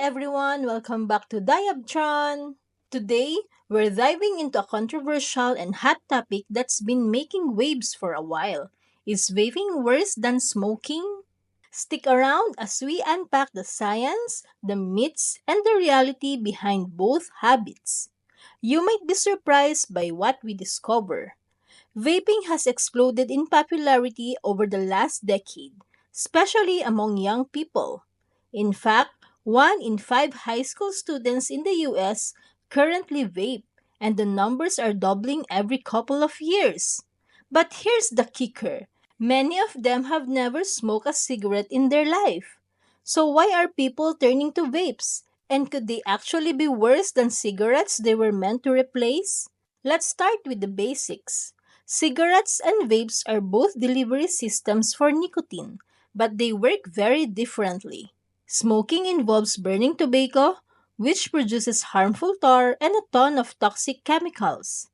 everyone, welcome back to Diabtron. Today, we're diving into a controversial and hot topic that's been making waves for a while. Is vaping worse than smoking? Stick around as we unpack the science, the myths, and the reality behind both habits. You might be surprised by what we discover. Vaping has exploded in popularity over the last decade, especially among young people. In fact, 1 in 5 high school students in the US currently vape, and the numbers are doubling every couple of years. But here's the kicker: many of them have never smoked a cigarette in their life. So, why are people turning to vapes? And could they actually be worse than cigarettes they were meant to replace? Let's start with the basics. Cigarettes and vapes are both delivery systems for nicotine, but they work very differently. Smoking involves burning tobacco, which produces harmful tar and a ton of toxic chemicals.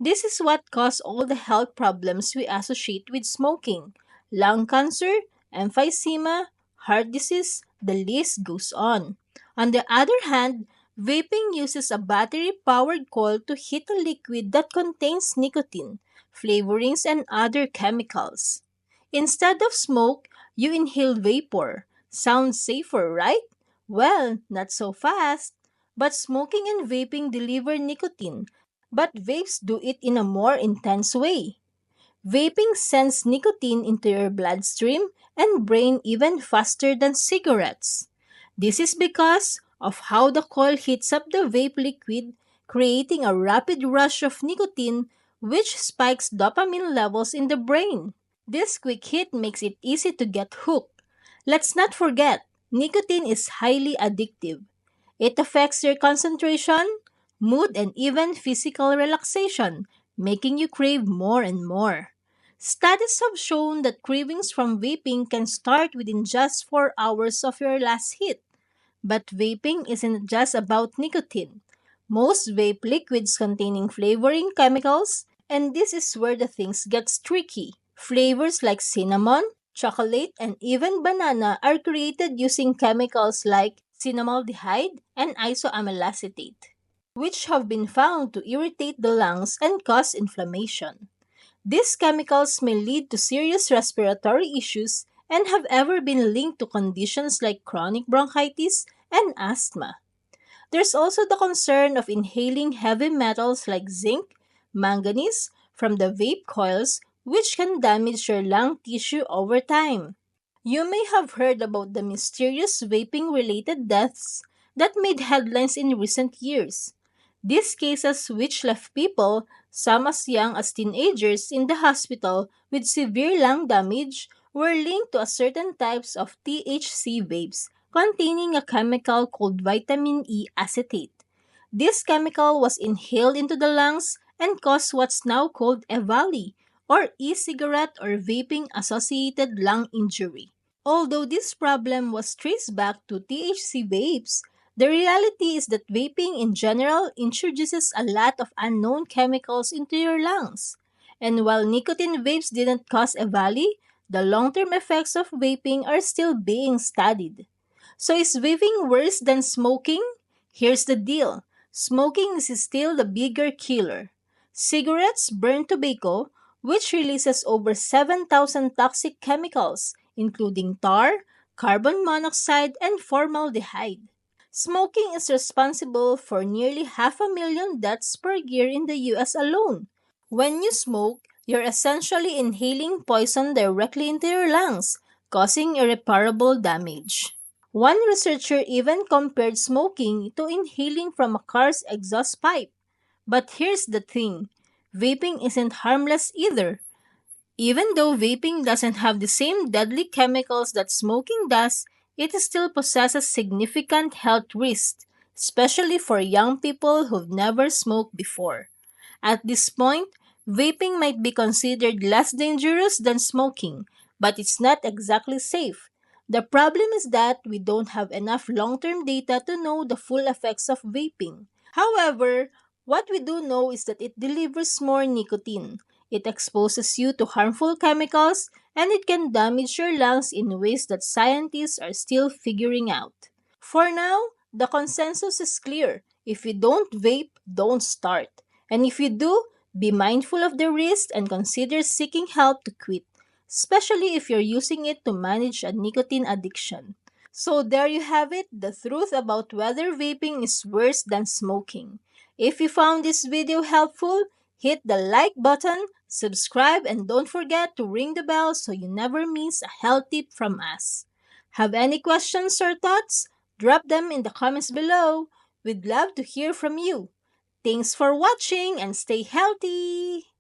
This is what causes all the health problems we associate with smoking: lung cancer, emphysema, heart disease, the list goes on. On the other hand, vaping uses a battery powered coil to heat a liquid that contains nicotine, flavorings, and other chemicals. Instead of smoke, you inhale vapor. Sounds safer, right? Well, not so fast. But smoking and vaping deliver nicotine, but vapes do it in a more intense way. Vaping sends nicotine into your bloodstream and brain even faster than cigarettes. This is because of how the coil heats up the vape liquid, creating a rapid rush of nicotine which spikes dopamine levels in the brain. This quick hit makes it easy to get hooked. Let's not forget, nicotine is highly addictive. It affects your concentration, mood, and even physical relaxation, making you crave more and more. Studies have shown that cravings from vaping can start within just 4 hours of your last hit. But vaping isn't just about nicotine. Most vape liquids containing flavoring chemicals, and this is where the things gets tricky. Flavors like cinnamon, chocolate, and even banana are created using chemicals like cinnamaldehyde and isoamylacetate, which have been found to irritate the lungs and cause inflammation. These chemicals may lead to serious respiratory issues and have ever been linked to conditions like chronic bronchitis and asthma. There's also the concern of inhaling heavy metals like zinc, manganese from the vape coils, which can damage your lung tissue over time. You may have heard about the mysterious vaping related deaths that made headlines in recent years. These cases, which left people, some as young as teenagers, in the hospital with severe lung damage, were linked to a certain types of THC vapes containing a chemical called vitamin E acetate. This chemical was inhaled into the lungs and caused what's now called EVALI, or e-cigarette or vaping associated lung injury. Although this problem was traced back to THC vapes, the reality is that vaping in general introduces a lot of unknown chemicals into your lungs. And while nicotine vapes didn't cause EVALI, the long-term effects of vaping are still being studied. So is vaping worse than smoking? Here's the deal. Smoking is still the bigger killer. Cigarettes burn tobacco, which releases over 7,000 toxic chemicals, including tar, carbon monoxide, and formaldehyde. Smoking is responsible for nearly 500,000 deaths per year in the US alone. When you smoke, you're essentially inhaling poison directly into your lungs, causing irreparable damage. One researcher even compared smoking to inhaling from a car's exhaust pipe. But here's the thing: vaping isn't harmless either. Even though vaping doesn't have the same deadly chemicals that smoking does, it still possesses significant health risks, especially for young people who've never smoked before. At this point, vaping might be considered less dangerous than smoking, but it's not exactly safe. The problem is that we don't have enough long term data to know the full effects of vaping. However, what we do know is that it delivers more nicotine. It exposes you to harmful chemicals, and it can damage your lungs in ways that scientists are still figuring out. For now, The consensus is clear. If you don't vape, don't start. And if you do, be mindful of the risks and consider seeking help to quit, especially if you're using it to manage a nicotine addiction. So there you have it, the truth about whether vaping is worse than smoking. If you found this video helpful, hit the like button, subscribe, and don't forget to ring the bell so you never miss a health tip from us. Have any questions or thoughts? Drop them in the comments below. We'd love to hear from you. Thanks for watching and stay healthy!